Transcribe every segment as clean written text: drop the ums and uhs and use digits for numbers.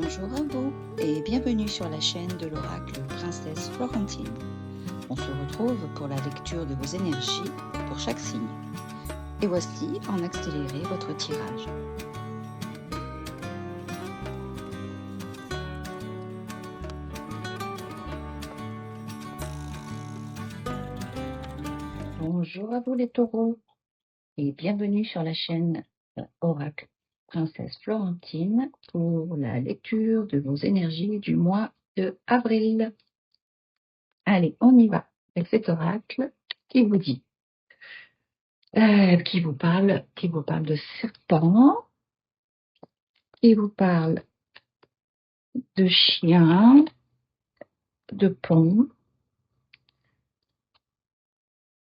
Bonjour à vous et bienvenue sur la chaîne de l'oracle Princesse Florentine. On se retrouve pour la lecture de vos énergies pour chaque signe. Et voici en accéléré votre tirage. Bonjour à vous les taureaux et bienvenue sur la chaîne Oracle Princesse Florentine pour la lecture de vos énergies du mois de avril. Allez, on y va avec cet oracle qui vous dit, qui vous parle de serpent, qui vous parle de chien, de pont,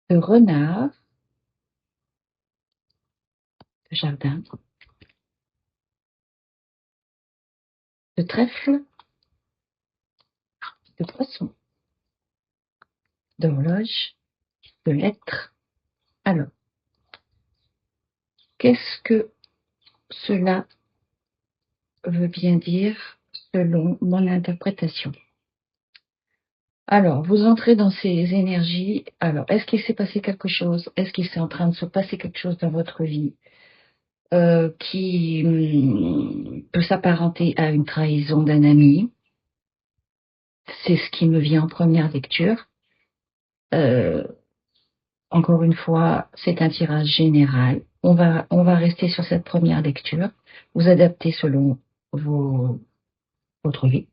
de renard, de jardin, de trèfle, de poisson, d'horloge, de lettres. Alors, qu'est-ce que cela veut bien dire selon mon interprétation? Alors, vous entrez dans ces énergies. Alors, est-ce qu'il s'est passé quelque chose? Est-ce qu'il s'est en train de se passer quelque chose dans votre vie qui peut s'apparenter à une trahison d'un ami? C'est ce qui me vient en première lecture. Encore une fois, c'est un tirage général. On va rester sur cette première lecture. Vous adaptez selon votre vie.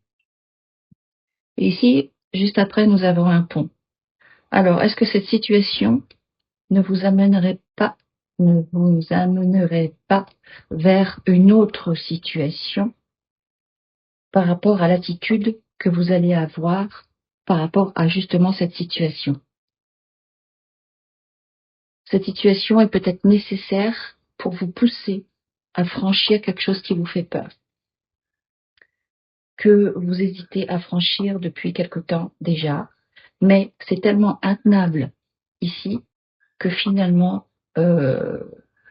Et ici, juste après, nous avons un pont. Alors, est-ce que cette situation ne vous amènerait pas vers une autre situation par rapport à l'attitude que vous allez avoir par rapport à justement cette situation? Cette situation est peut-être nécessaire pour vous pousser à franchir quelque chose qui vous fait peur, que vous hésitez à franchir depuis quelque temps déjà, mais c'est tellement intenable ici que finalement,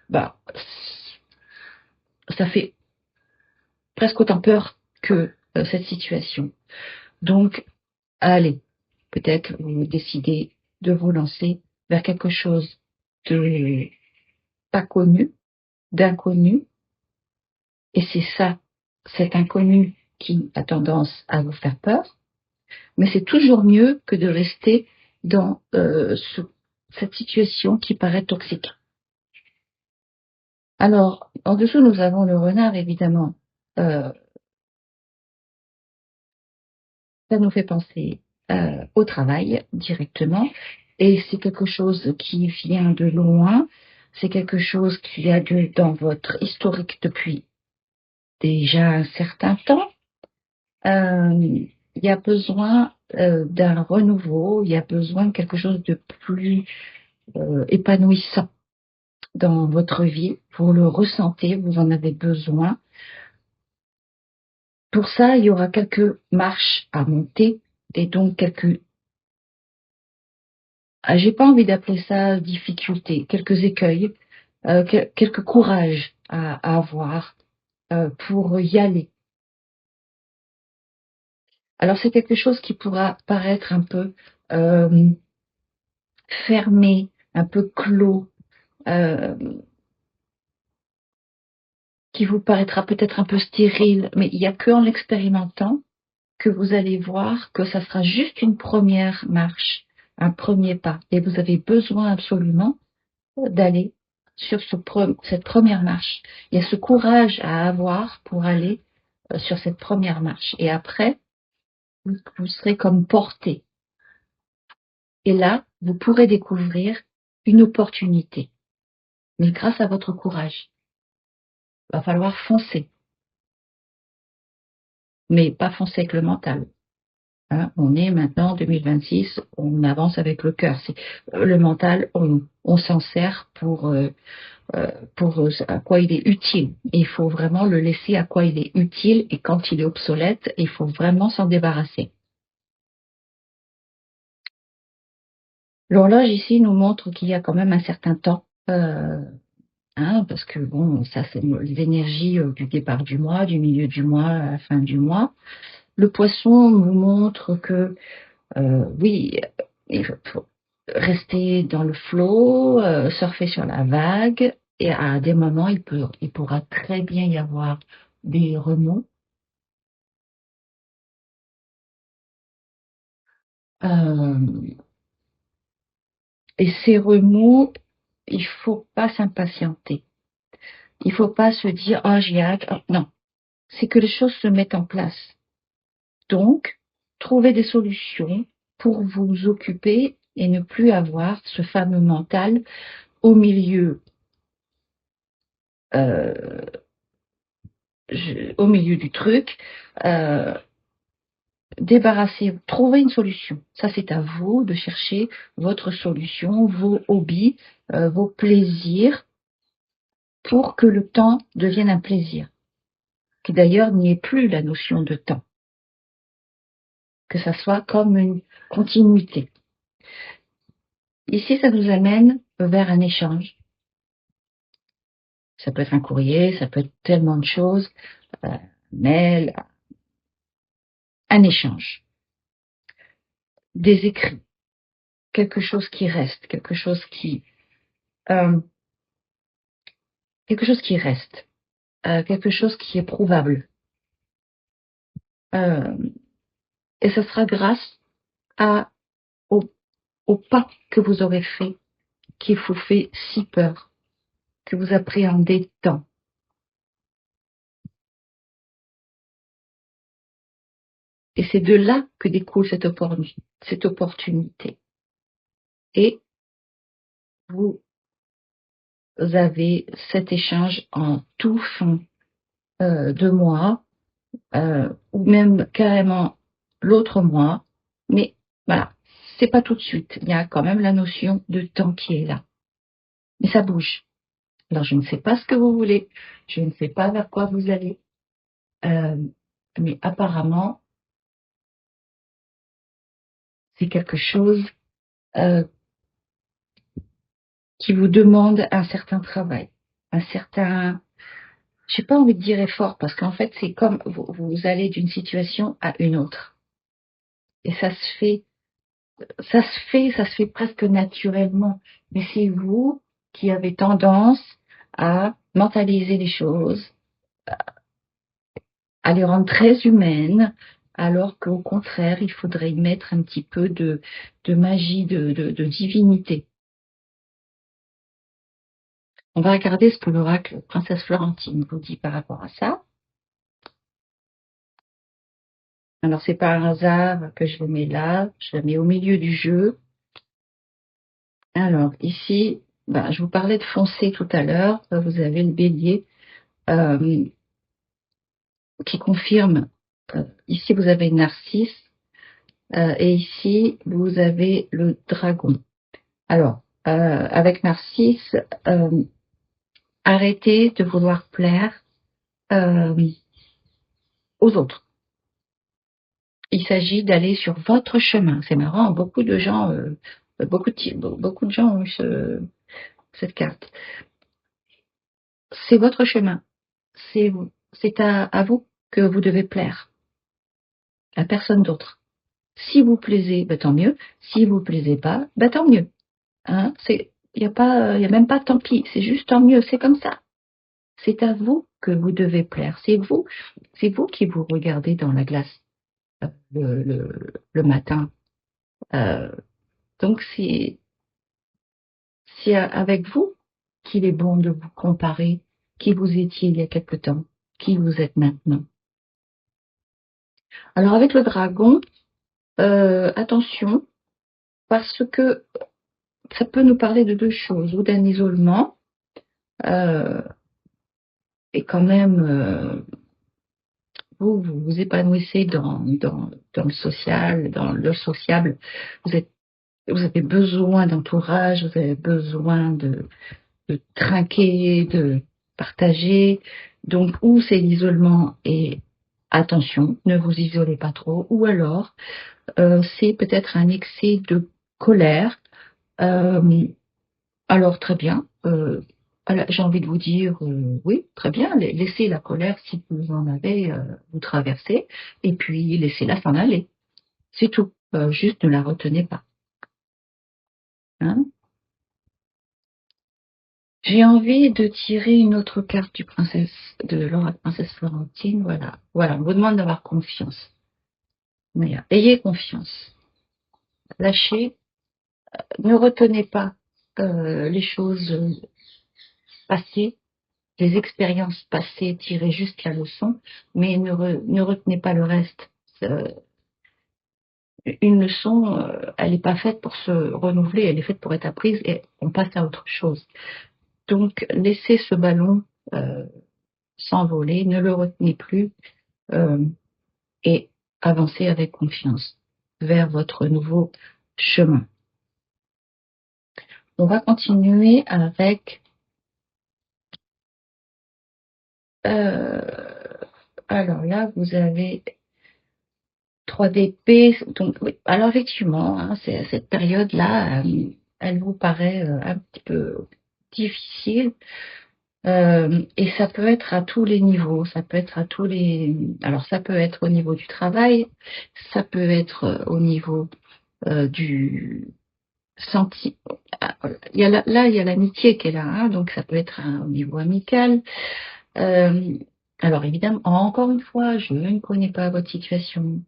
bah, ça fait presque autant peur que cette situation. Donc, allez, peut-être vous décidez de vous lancer vers quelque chose de pas connu, d'inconnu, et c'est ça, cet inconnu qui a tendance à vous faire peur, mais c'est toujours mieux que de rester dans cette situation qui paraît toxique. Alors, en dessous, nous avons le renard, évidemment. Ça nous fait penser au travail directement, et c'est quelque chose qui vient de loin, c'est quelque chose qui a lieu dans votre historique depuis déjà un certain temps. Il y a besoin d'un renouveau, il y a besoin de quelque chose de plus épanouissant dans votre vie. Vous le ressentez, vous en avez besoin. Pour ça, il y aura quelques marches à monter et donc j'ai pas envie d'appeler ça difficultés, quelques écueils, quelques courages à avoir pour y aller. Alors c'est quelque chose qui pourra paraître un peu fermé, un peu clos, qui vous paraîtra peut-être un peu stérile, mais il n'y a qu'en l'expérimentant que vous allez voir que ça sera juste une première marche, un premier pas. Et vous avez besoin absolument d'aller sur cette première marche. Il y a ce courage à avoir pour aller sur cette première marche. Et après, vous serez comme porté. Et là, vous pourrez découvrir une opportunité. Mais grâce à votre courage, il va falloir foncer. Mais pas foncer avec le mental. Hein, on est maintenant en 2026, on avance avec le cœur. Le mental, on s'en sert pour à quoi il est utile. Et il faut vraiment le laisser à quoi il est utile, et quand il est obsolète, il faut vraiment s'en débarrasser. L'horloge ici nous montre qu'il y a quand même un certain temps hein, parce que bon, ça c'est les énergies du départ du mois, du milieu du mois, à la fin du mois. Le poisson nous montre que oui, il faut rester dans le flot, surfer sur la vague, et à des moments, il pourra très bien y avoir des remous. Euh, et ces remous, il faut pas s'impatienter. Il faut pas se dire, oh, j'y hâte. Oh, non, c'est que les choses se mettent en place. Donc, trouver des solutions pour vous occuper et ne plus avoir ce fameux mental au milieu, euh, au milieu du truc. Euh, Débarrasser, trouver une solution. Ça, c'est à vous de chercher votre solution, vos hobbies, vos plaisirs, pour que le temps devienne un plaisir. Que d'ailleurs, n'y ait plus la notion de temps. Que ça soit comme une continuité. Ici, ça nous amène vers un échange. Ça peut être un courrier, ça peut être tellement de choses, un mail, un échange, des écrits, quelque chose qui reste, euh, quelque chose qui reste, quelque chose qui est prouvable. Euh, et ce sera grâce à, au, au pas que vous aurez fait, qui vous fait si peur, que vous appréhendez tant. Et c'est de là que découle cette opportunité. Et vous avez cet échange en tout fin de mois, ou même carrément l'autre mois. Mais voilà, c'est pas tout de suite. Il y a quand même la notion de temps qui est là. Mais ça bouge. Alors je ne sais pas ce que vous voulez, je ne sais pas vers quoi vous allez, euh, mais apparemment c'est quelque chose euh, qui vous demande un certain travail, un certain, j'ai pas envie de dire effort, parce qu'en fait c'est comme vous allez d'une situation à une autre, et ça se fait presque naturellement, mais c'est vous qui avez tendance à mentaliser les choses, à les rendre très humaines, alors qu'au contraire, il faudrait y mettre un petit peu de magie, de divinité. On va regarder ce que l'oracle Princesse Florentine vous dit par rapport à ça. Alors, c'est pas un hasard que je le mets là, je le mets au milieu du jeu. Alors, ici, ben, je vous parlais de foncé tout à l'heure, vous avez le bélier euh, qui confirme, ici vous avez Narcisse, et ici vous avez le dragon. Alors, avec Narcisse, arrêtez de vouloir plaire euh, aux autres. Il s'agit d'aller sur votre chemin. C'est marrant, beaucoup de gens ont eu cette carte. C'est votre chemin. C'est à vous que vous devez plaire, à personne d'autre. Si vous plaisez, ben, tant mieux. Si vous plaisez pas, ben, tant mieux. Hein, il y a même pas tant pis. C'est juste tant mieux. C'est comme ça. C'est à vous que vous devez plaire. C'est vous qui vous regardez dans la glace le matin. Euh, donc c'est avec vous qu'il est bon de vous comparer qui vous étiez il y a quelque temps, qui vous êtes maintenant. Alors avec le dragon, attention, parce que ça peut nous parler de deux choses, ou d'un isolement, euh, et quand même, vous vous épanouissez dans le social, dans le sociable, vous avez besoin d'entourage, vous avez besoin de trinquer, de partager. Donc, ou c'est l'isolement et attention, ne vous isolez pas trop, ou alors c'est peut-être un excès de colère. Alors très bien, Alors, j'ai envie de vous dire, oui, très bien, laissez la colère si vous en avez, vous traversez, et puis laissez-la s'en aller. C'est tout. Juste ne la retenez pas. Hein. J'ai envie de tirer une autre carte de la princesse Florentine. Voilà. Voilà. On vous demande d'avoir confiance. Mais ayez confiance. Lâchez. Ne retenez pas les choses passées, les expériences passées, tirez juste la leçon, mais ne retenez pas le reste. Euh, une leçon, elle n'est pas faite pour se renouveler, elle est faite pour être apprise et on passe à autre chose. Donc, laissez ce ballon s'envoler, ne le retenez plus euh, et avancez avec confiance vers votre nouveau chemin. On va continuer avec alors là, vous avez 3 d'épée. Donc, oui. Alors effectivement, hein, cette période-là, elle vous paraît un petit peu difficile. Et ça peut être à tous les niveaux, ça peut être à tous les. Alors ça peut être au niveau du travail, ça peut être au niveau du senti. Il y a là, il y a l'amitié qui est là, hein, donc ça peut être au niveau amical. Alors évidemment, encore une fois, je ne connais pas votre situation.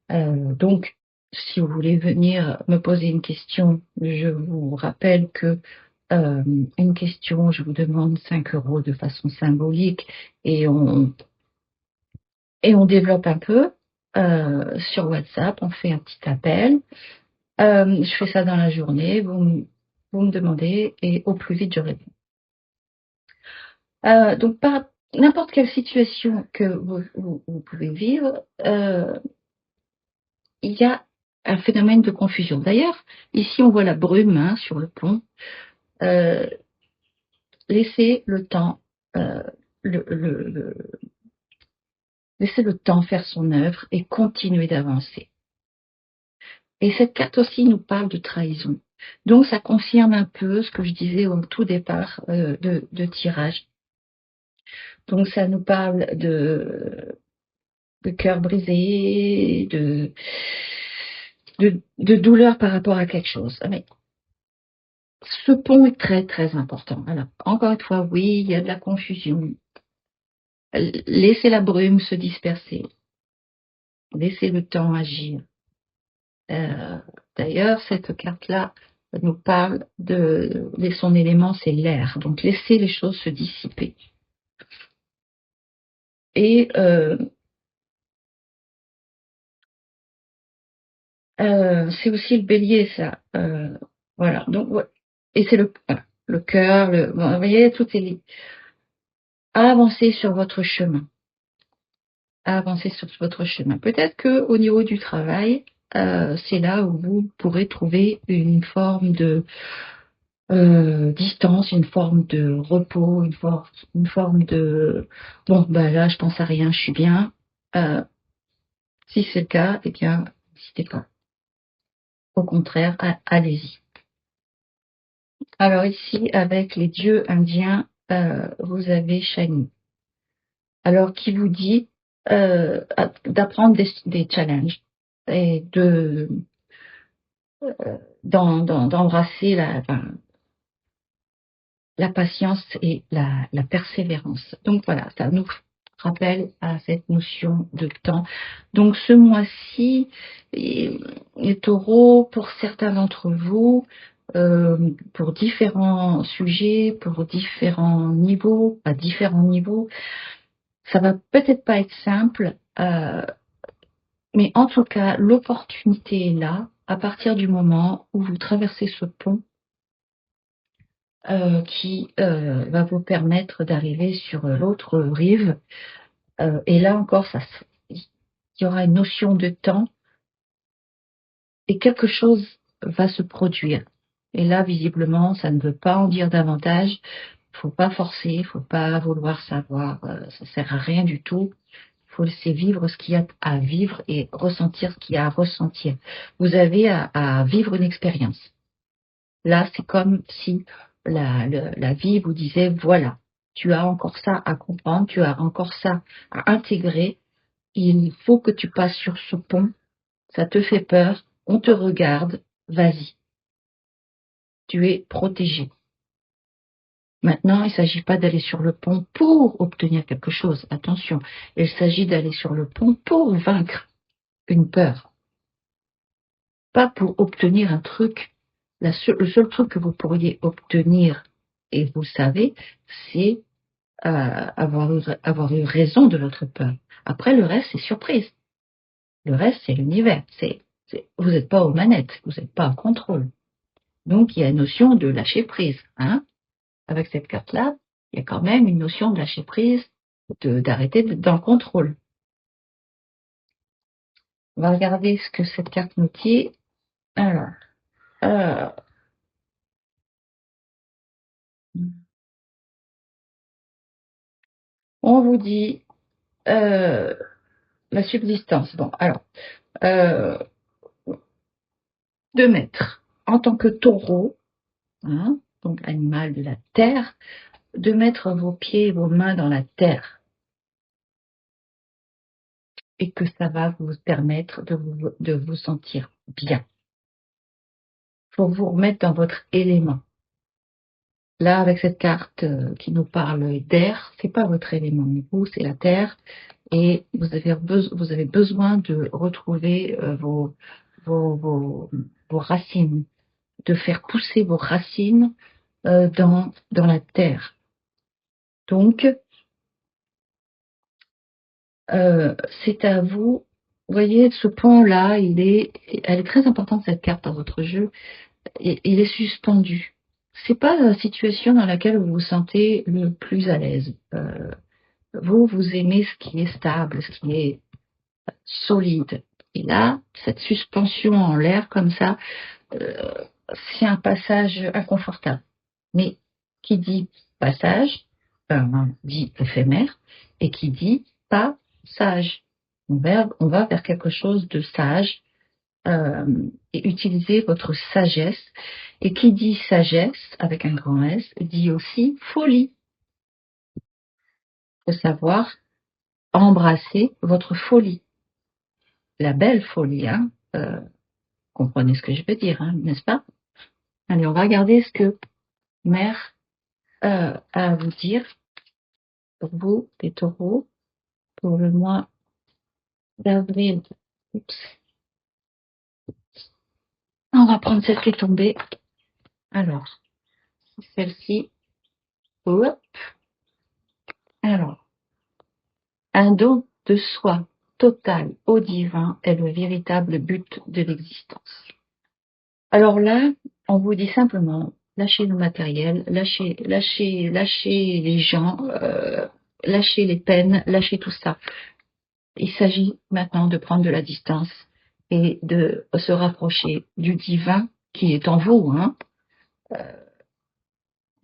Donc, si vous voulez venir me poser une question, je vous rappelle que une question, je vous demande 5 € de façon symbolique et on développe un peu sur WhatsApp, on fait un petit appel. Je fais ça dans la journée, vous me demandez et au plus vite je réponds. Donc, par n'importe quelle situation que vous pouvez vivre, il y a un phénomène de confusion. D'ailleurs, ici on voit la brume hein, sur le pont. Laissez le temps, le, le, le, laissez le temps faire son œuvre et continuer d'avancer. Et cette carte aussi nous parle de trahison. Donc ça confirme un peu ce que je disais au tout départ de tirage. Donc ça nous parle de cœur brisé, de douleur par rapport à quelque chose. Mais ce pont est très très important. Alors, encore une fois, oui, il y a de la confusion. Laissez la brume se disperser. Laissez le temps agir. D'ailleurs, cette carte-là nous parle de son élément, c'est l'air. Donc, laissez les choses se dissiper. Et c'est aussi le bélier, ça. Voilà. Donc, ouais. Et c'est le cœur. Vous voyez, tout est lié. Avancez sur votre chemin. Avancer sur votre chemin. Peut-être que au niveau du travail, c'est là où vous pourrez trouver une forme de distance, une forme de repos, une forme de bon, bah là, je pense à rien, je suis bien. Si c'est le cas, eh bien, n'hésitez pas. Au contraire, allez-y. Alors ici, avec les dieux indiens, vous avez Shani. Alors, qui vous dit d'apprendre des challenges et d'embrasser la patience et la persévérance. Donc voilà, ça nous rappelle à cette notion de temps. Donc ce mois-ci, les taureaux, pour certains d'entre vous, pour différents sujets, pour différents niveaux, à différents niveaux, ça va peut-être pas être simple, mais en tout cas, l'opportunité est là à partir du moment où vous traversez ce pont qui va vous permettre d'arriver sur l'autre rive. Et là encore, il y aura une notion de temps et quelque chose va se produire. Et là, visiblement, ça ne veut pas en dire davantage. Il ne faut pas forcer, il ne faut pas vouloir savoir. Ça ne sert à rien du tout. Il faut laisser vivre ce qu'il y a à vivre et ressentir ce qu'il y a à ressentir. Vous avez à vivre une expérience. Là, c'est comme si la vie vous disait, voilà, tu as encore ça à comprendre, tu as encore ça à intégrer, il faut que tu passes sur ce pont, ça te fait peur, on te regarde, vas-y, tu es protégé. Maintenant, il ne s'agit pas d'aller sur le pont pour obtenir quelque chose, attention, il s'agit d'aller sur le pont pour vaincre une peur, pas pour obtenir un truc. Le seul truc que vous pourriez obtenir, et vous le savez, c'est avoir eu raison de votre peur. Après, le reste, c'est surprise. Le reste, c'est l'univers. Vous n'êtes pas aux manettes, vous n'êtes pas en contrôle. Donc, il y a une notion de lâcher prise. Hein. Avec cette carte-là, il y a quand même une notion de lâcher prise, d'arrêter d'être dans le contrôle. On va regarder ce que cette carte nous dit. Alors, on vous dit la subsistance. Bon, alors, 2 mètres. En tant que taureau, hein, donc animal de la terre, de mettre vos pieds et vos mains dans la terre. Et que ça va vous permettre de vous sentir bien. Pour vous remettre dans votre élément. Là, avec cette carte qui nous parle d'air, c'est pas votre élément. Vous, c'est la terre. Et vous avez besoin de retrouver vos racines, de faire pousser vos racines dans la terre. Donc, c'est à vous. Vous voyez, ce pont-là, elle est très importante, cette carte, dans votre jeu. Il est suspendu. C'est pas la situation dans laquelle vous vous sentez le plus à l'aise. Vous aimez ce qui est stable, ce qui est solide. Et là, cette suspension en l'air comme ça, c'est un passage inconfortable. Mais qui dit passage, dit éphémère, et qui dit pas sage. On va vers quelque chose de sage, et utiliser votre sagesse. Et qui dit sagesse, avec un grand S, dit aussi folie. Il faut savoir embrasser votre folie. La belle folie, hein. Comprenez ce que je veux dire, hein, n'est-ce pas? Allez, on va regarder ce que Mère a à vous dire pour vous, les taureaux, pour le mois d'avril. Oups. On va prendre celle qui est tombée. Alors, celle-ci. Hop. Alors, un don de soi total au divin est le véritable but de l'existence. Alors là, on vous dit simplement, lâchez le matériel, lâchez les gens, lâchez les peines, lâchez tout ça. Il s'agit maintenant de prendre de la distance et de se rapprocher du divin qui est en vous, hein.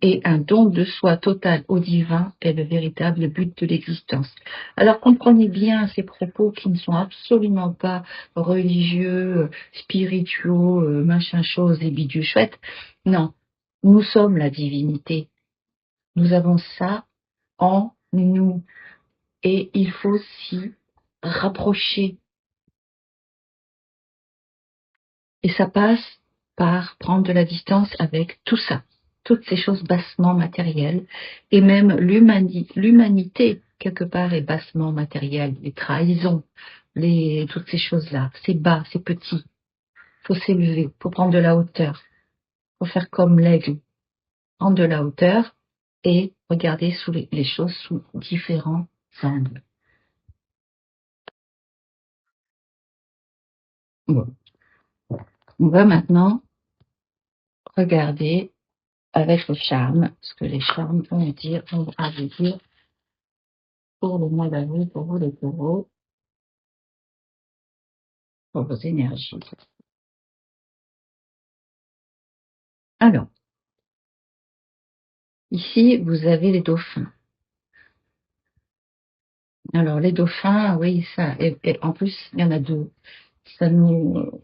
Et un don de soi total au divin est le véritable but de l'existence. Alors comprenez bien ces propos qui ne sont absolument pas religieux, spirituaux, machin chose et bidule chouette. Non, nous sommes la divinité. Nous avons ça en nous. Et il faut s'y rapprocher. Et ça passe par prendre de la distance avec tout ça. Toutes ces choses bassement matérielles, et même l'humanité, quelque part, est bassement matérielle, les trahisons, toutes ces choses-là, c'est bas, c'est petit, faut s'élever, faut prendre de la hauteur, faut faire comme l'aigle, prendre de la hauteur et regarder les choses sous différents angles. Bon. On va maintenant regarder avec le charme, ce que les charmes vont à vous dire pour le mois d'avril, pour vous les taureaux, pour vos énergies. Alors, ici, vous avez les dauphins. Alors, les dauphins, oui, ça, et en plus, il y en a 2. Ça nous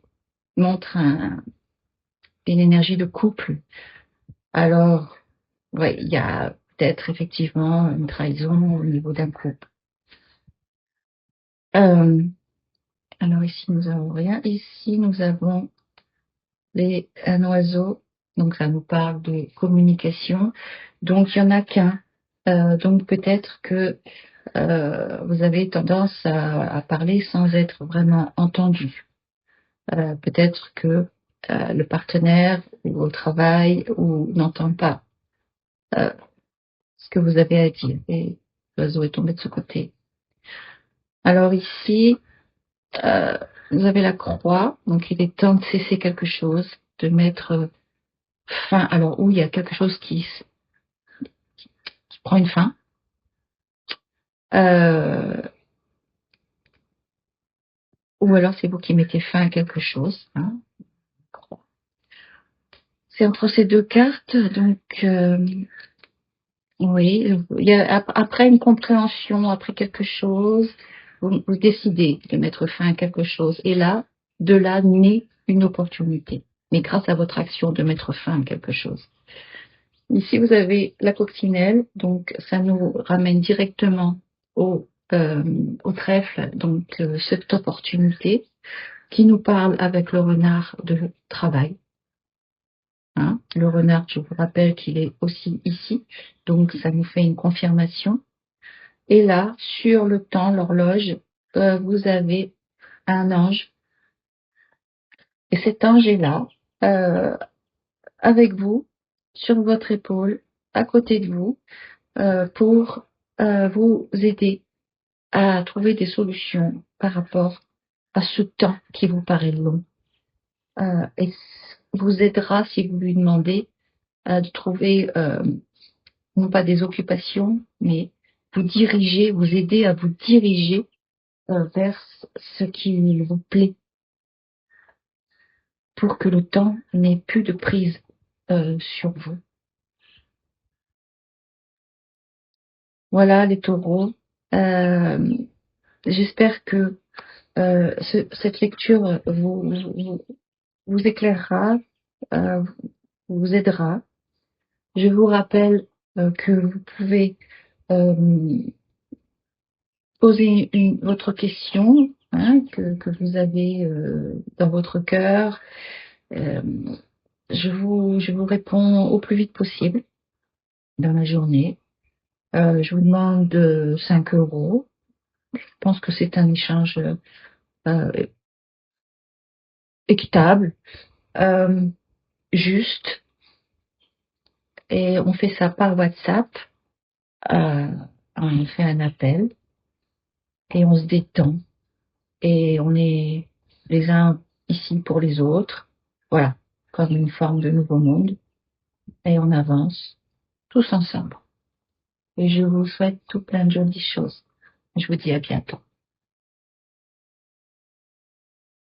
montre une énergie de couple. Alors, ouais, il y a peut-être effectivement une trahison au niveau d'un couple. Alors ici, nous avons rien. Ici, nous avons un oiseau. Donc, ça nous parle de communication. Donc, il y en a qu'un. Donc, peut-être que vous avez tendance à parler sans être vraiment entendu. Peut-être que le partenaire ou au travail ou n'entend pas ce que vous avez à dire. Et l'oiseau est tombé de ce côté. Alors ici, euh, vous avez la croix. Donc, il est temps de cesser quelque chose, de mettre fin. Alors, où il y a quelque chose qui prend une fin. Euh, ou alors c'est vous qui mettez fin à quelque chose. Hein. C'est entre ces deux cartes, donc oui, il y a, après une compréhension, après quelque chose, vous décidez de mettre fin à quelque chose. Et là, de là naît une opportunité. Mais grâce à votre action de mettre fin à quelque chose. Ici, vous avez la coccinelle, donc ça nous ramène directement au trèfle, donc cette opportunité qui nous parle avec le renard de travail. Hein. Le renard, je vous rappelle qu'il est aussi ici, donc ça nous fait une confirmation. Et là, sur le temps, l'horloge, vous avez un ange. Et cet ange est là, euh, avec vous, sur votre épaule, à côté de vous, pour vous aider à trouver des solutions par rapport à ce temps qui vous paraît long. Et vous aidera, si vous lui demandez, de trouver non pas des occupations, mais vous aider à vous diriger vers ce qui vous plaît, pour que le temps n'ait plus de prise sur vous. Voilà les taureaux. Euh, J'espère que cette lecture vous éclairera, euh, vous aidera. Je vous rappelle que vous pouvez euh, poser votre question hein, que vous avez dans votre cœur. Euh, je vous réponds au plus vite possible dans la journée. Je vous demande 5 euros. Je pense que c'est un échange euh, équitable, euh, juste, et on fait ça par WhatsApp. Euh, on fait un appel et on se détend et on est les uns ici pour les autres. Voilà, comme une forme de nouveau monde et on avance tous ensemble. Et je vous souhaite tout plein de jolies choses. Je vous dis à bientôt.